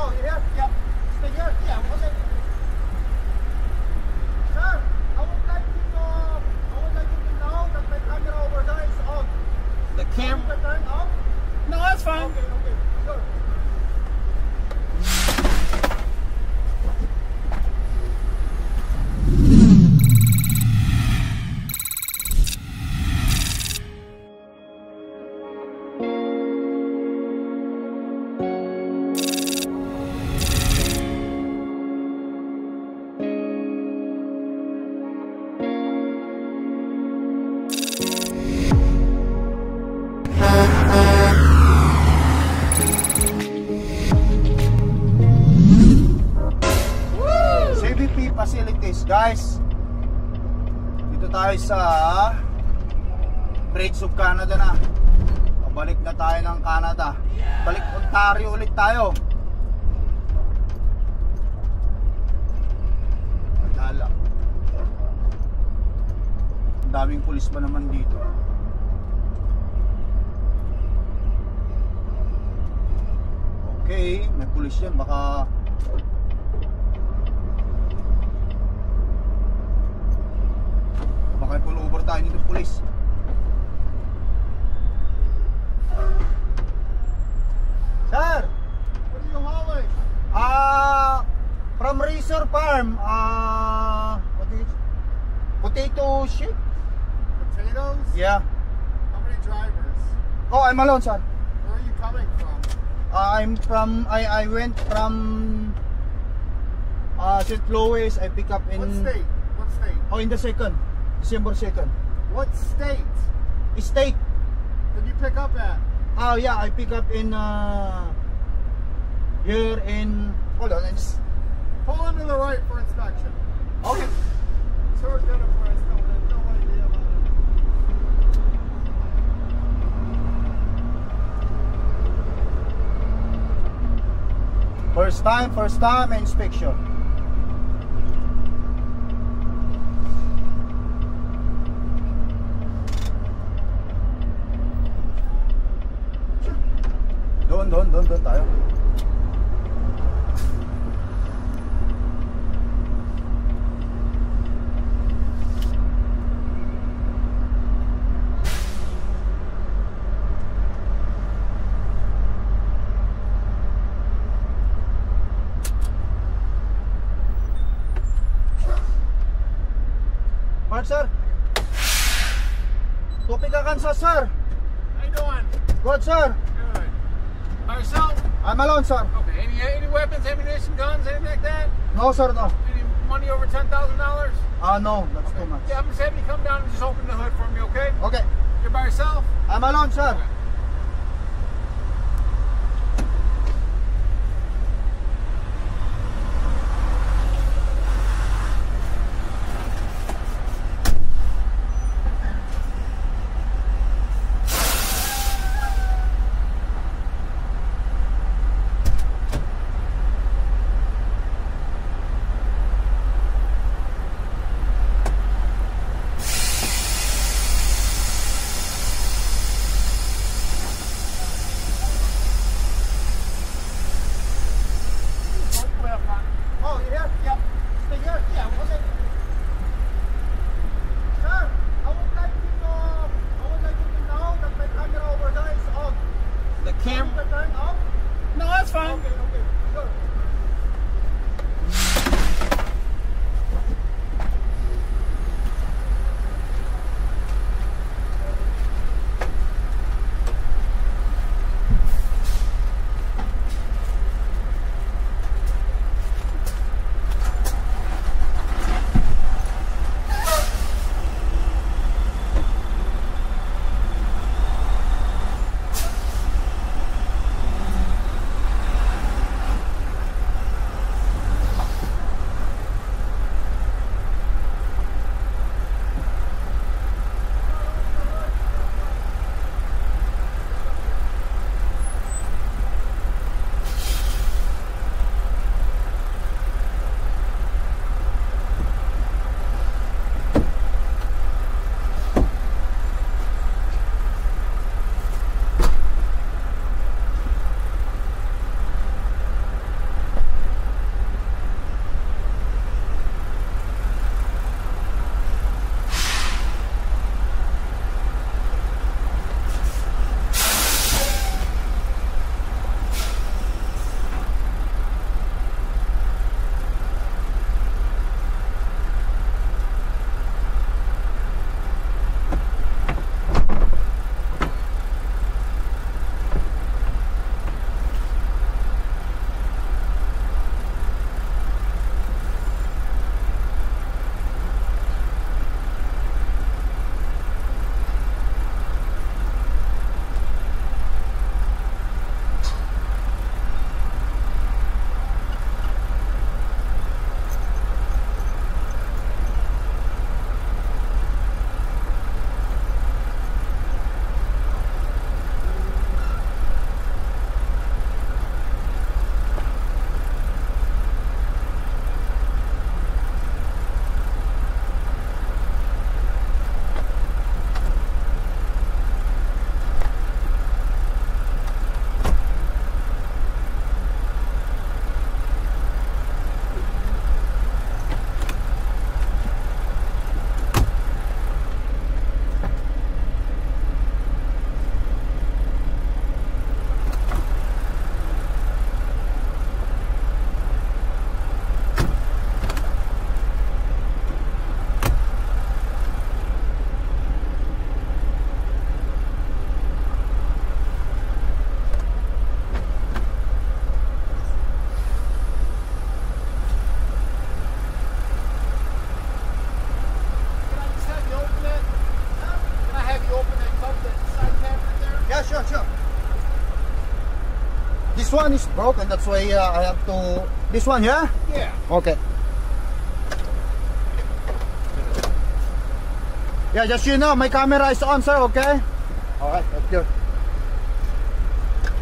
Oh, you here? Yep. Stay here? Yeah, okay. Sir, I would like you to know that my camera over there is on. The camera? Turn off? No, that's fine. Okay, sure. Facilities, guys. Dito tayo sa Bridge of Canada na. Pabalik na tayo ng Canada. Balik Ontario ulit tayo. Madala. Ang daming pulis pa naman dito. Okay, may pulis yan. Baka pull over tayo nito pulis. Sir, What are you hauling? From Razor Farm. What is it? Potato chip? Potatoes? Yeah. How many drivers? Oh, I'm alone, sir. Where are you coming from? I went from St. Louis. I pick up in What state? What state? Oh, in the second. December 2nd. What state? State. Did you pick up at? Oh yeah, I pick up in here in. Hold on, just Pull into the right for inspection. okay. Sir, Jennifer, I still have no idea about it. First time inspection. Doon tayo. Mark, sir. Topic ka Kansas, sir. How you doing? Good, sir. Good. By yourself? I'm alone, sir. Okay. Any weapons, ammunition, guns, anything like that? No, sir, no. Any money over $10,000? No, that's too much. Yeah, I'm just having you come down and just open the hood for me, okay? Okay. You're by yourself? I'm alone, sir. Okay. Oh, you here? Yep. Stay here? Yeah, okay. Sir, I would like you to know that my camera over there is on. The camera? Turn off? No, that's fine. Okay, sure. This one is broken, that's why I have to... This one, yeah? Yeah. Okay. Yeah, just you know, my camera is on, sir, okay? Alright, that's good.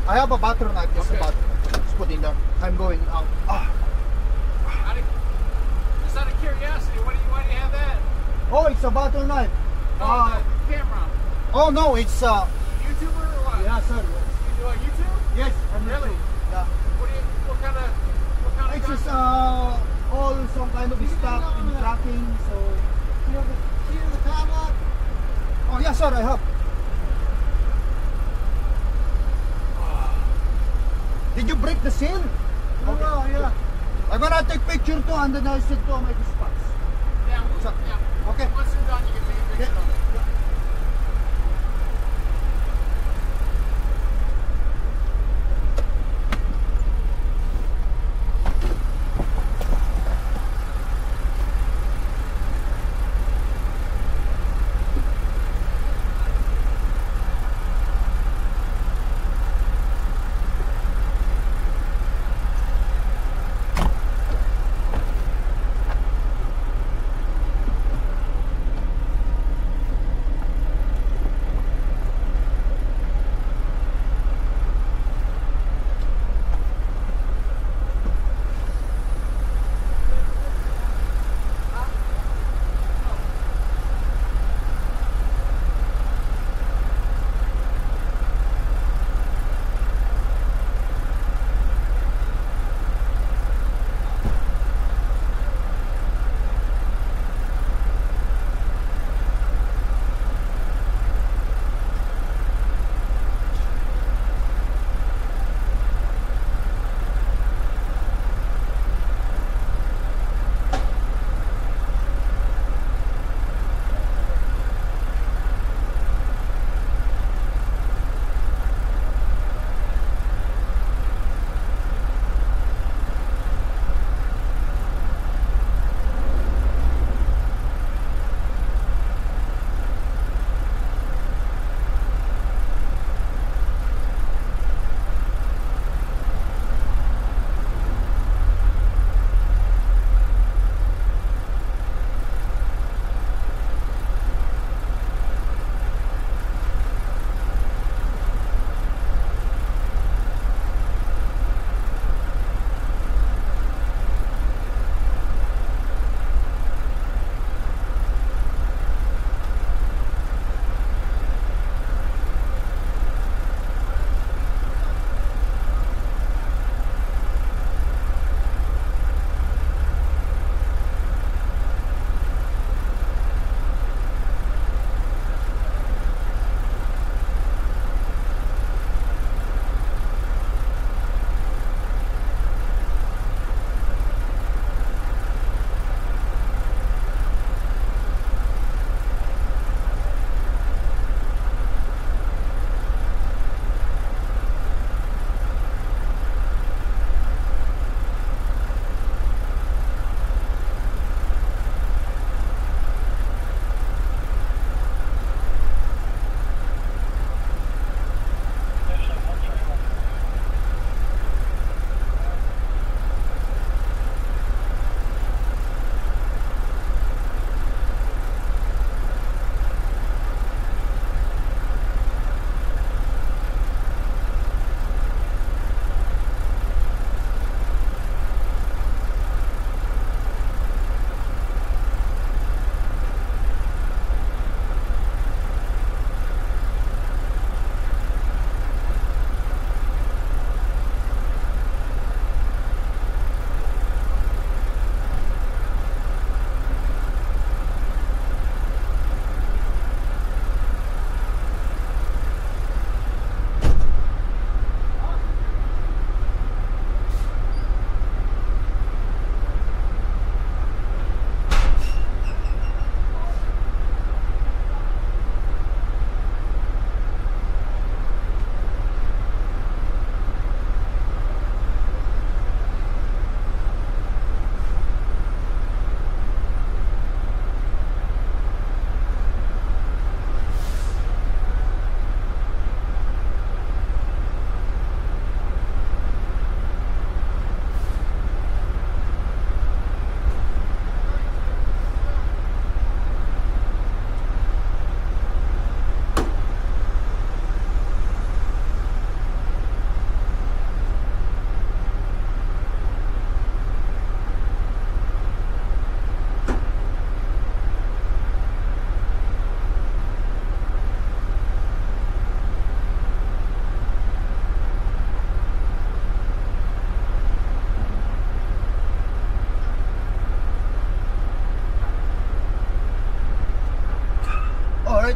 I have a butter knife, just Okay. a butter. Just put in there. I'm going out. Just out of curiosity, why do you have that? Oh, it's a butter knife. Oh, the camera. Oh no, it's YouTuber or what? yeah, sir. You do a YouTube? Yes, I'm Really? Yeah. What kind of It's just content? all some kind of stuff in tracking, so Hear the camera? oh yes, sir, I have. Did you break the seal? Okay. yeah. I'm gonna take picture too and then I send to my dispatch. Yeah, So- yeah. Okay. Once you're done, you can take a picture of it.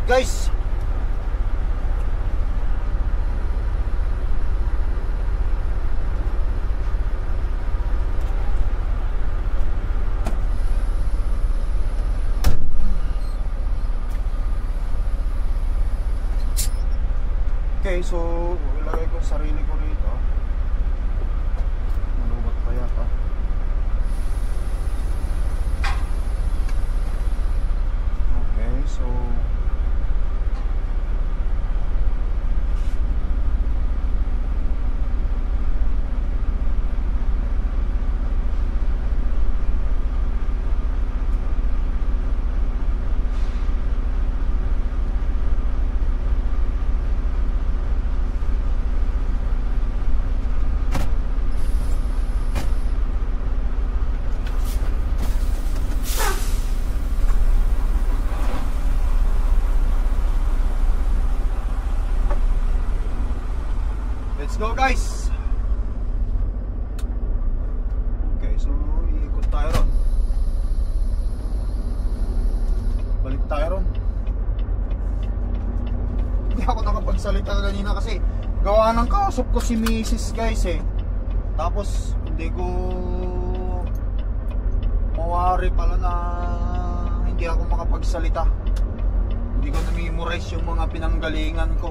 guys. Okay, so ilagay ko sarili ko rito. Malubat pa yata. Okay, so let's go guys. Okay, so iikot tayo ron. Balik tayo ron. Hindi ako nakapagsalita kanina kasi gawa ng kausap ko si Mrs. guys eh. Tapos hindi ko mawari pala na hindi ako makapagsalita. Hindi ko na-memorize yung mga pinanggalingan ko.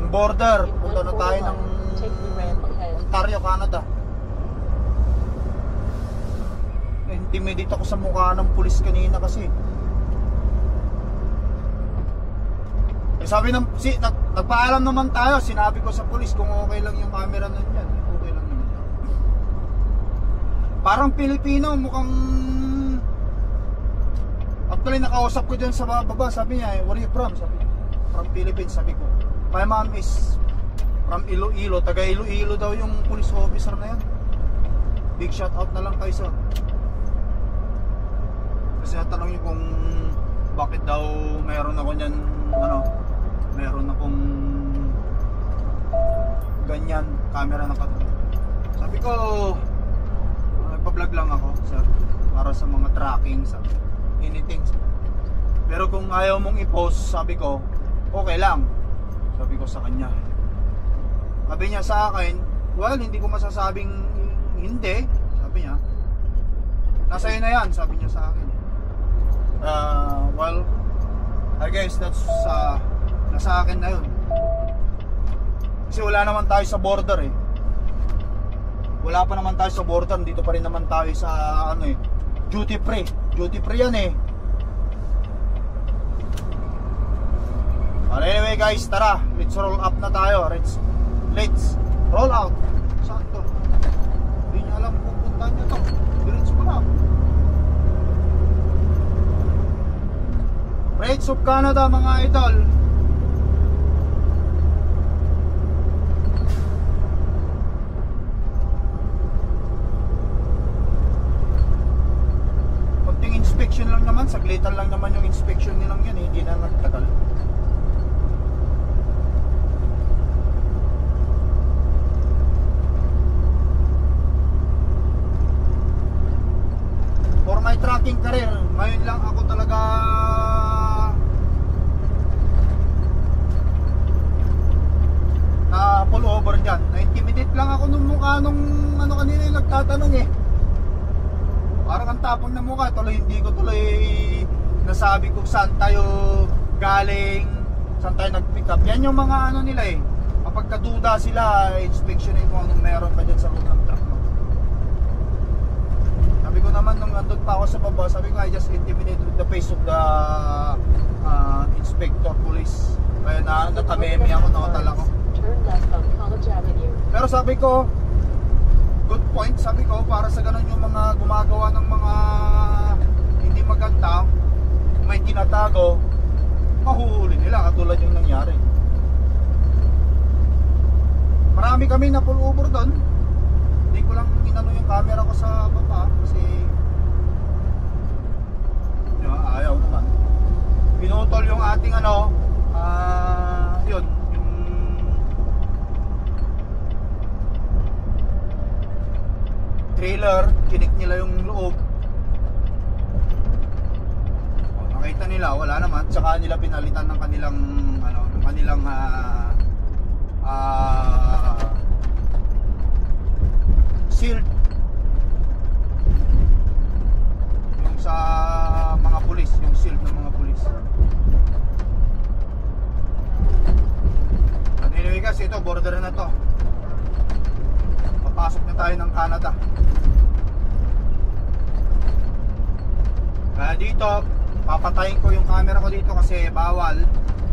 Border, punta na tayo ng Ontario, Canada. Intimidate ako sa mukha ng pulis kanina kasi. Sabi ng nagpaalam naman tayo, sinabi ko sa pulis kung okay lang yung camera nandiyan, okay lang naman. Parang Pilipino, mukhang actually nakausap ko dyan sa baba, sabi niya, where are you from? Sabi niya, from Philippines, sabi ko. My mom is from Iloilo, taga Iloilo daw yung police officer na yan. Big shout out na lang kay sir. Kasi natanong niyo kung bakit daw meron ako niyan, meron akong ganyan, camera na kato. Sabi ko, nagpa-vlog lang ako, sir, para sa mga tracking, sabi, anything. Pero kung ayaw mong i-post, sabi ko, okay lang. Sabi ko sa kanya. Sabi niya sa akin, well, hindi ko masasabing hindi. Sabi niya, nasa iyo na yan, sabi niya sa akin. Well, I guess that's nasa akin na yun. Kasi wala naman tayo sa border eh. Wala pa naman tayo sa border, dito pa rin naman tayo sa duty free. Duty free yan eh. Anyway guys, tara, let's roll up na tayo. Let's roll out. Saan to? Hindi niya alam kung puntaan niya to. Diretso pa lang. Rates of Canada mga idol. Konting inspection lang naman, saglitan lang naman yung inspection nilang yan, hindi na nagtagal. For my tracking career, ngayon lang ako talaga na pull over dyan. Na-intimidate lang ako nung mukha nung kanina yung nagtatanong eh. Parang ang tapang na mukha, tuloy hindi ko tuloy nasabi kung saan tayo galing, saan tayo nag-pick up. Yan yung mga nila eh. Kapag kaduda sila, inspeksyonin kung anong meron pa dyan sa loob ng truck mo. Sabi ko naman nung nandun pa ako sa baba, sabi ko I just intimidated with the face of the inspector police. Kaya natameme ako, nakatala ko. Pero sabi ko, good point, sabi ko, para sa ganun yung mga gumagawa ng mga hindi maganda, may tinatago, mahuhuli nila katulad yung nangyari. Marami kami na pull over doon. Hindi ko lang inano yung camera ko sa baba kasi ayaw naman. Pinutol yung ating ano, yun, yung trailer, kinik nila yung loob. Nakita nila, wala naman. Tsaka nila pinalitan ng kanilang ano, ng kanilang shield yung sa mga pulis, yung shield ng mga pulis. At anyway guys, ito border na to. Papasok na tayo ng Canada. Kaya dito papatayin ko yung camera ko dito kasi bawal.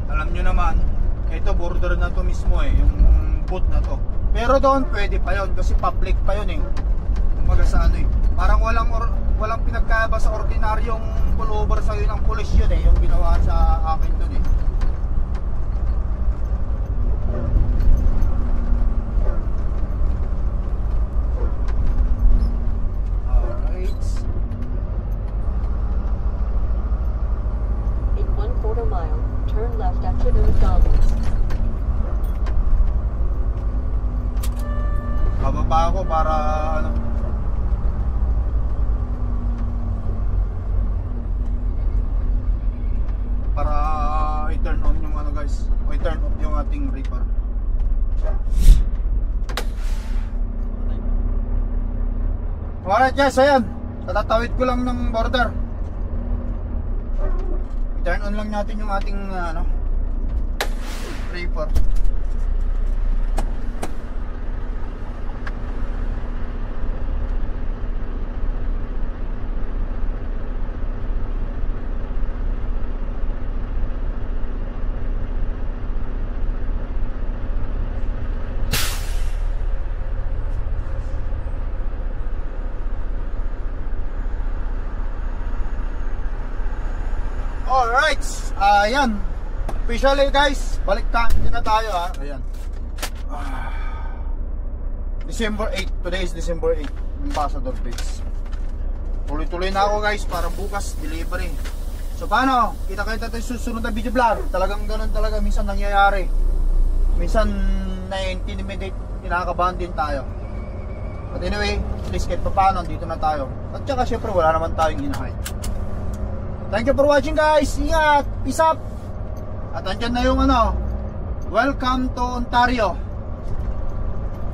Alam nyo naman, ito border na to mismo yung boot na to. Pero doon pwede pa yon kasi public pa yon Kumaga sa ano parang walang pinagkaiba sa ordinaryong pullover sa ng pulis yun yung ginawa sa akin doon Alright. In 1/4 mile, turn left after the McDonald's. Bababa ako para ano, para i-turn on yung ano guys, o i-turn off yung ating reaper. Alright guys, ayan, tatatawid ko lang ng border. I-turn on lang natin yung ating ano, reaper. Alright, ayan. Officially guys, balik na tayo ayan. December 8, today is December 8, Ambassador Bridge. Tuloy-tuloy na ako guys para bukas delivery. So paano? Kita-kita tayo susunod na video vlog. Talagang ganun talaga minsan nangyayari. Minsan na-intimidate, kinakabahan din tayo. But anyway, at least kahit pa paano, dito na tayo. At saka syempre wala naman tayong hinahay. Thank you for watching guys. Ingat. Peace up. At andyan na yung ano, welcome to Ontario.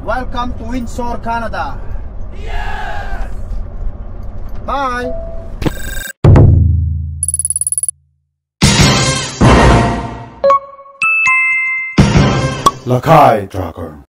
Welcome to Windsor, Canada. Yes! Bye. Lakai Tracker.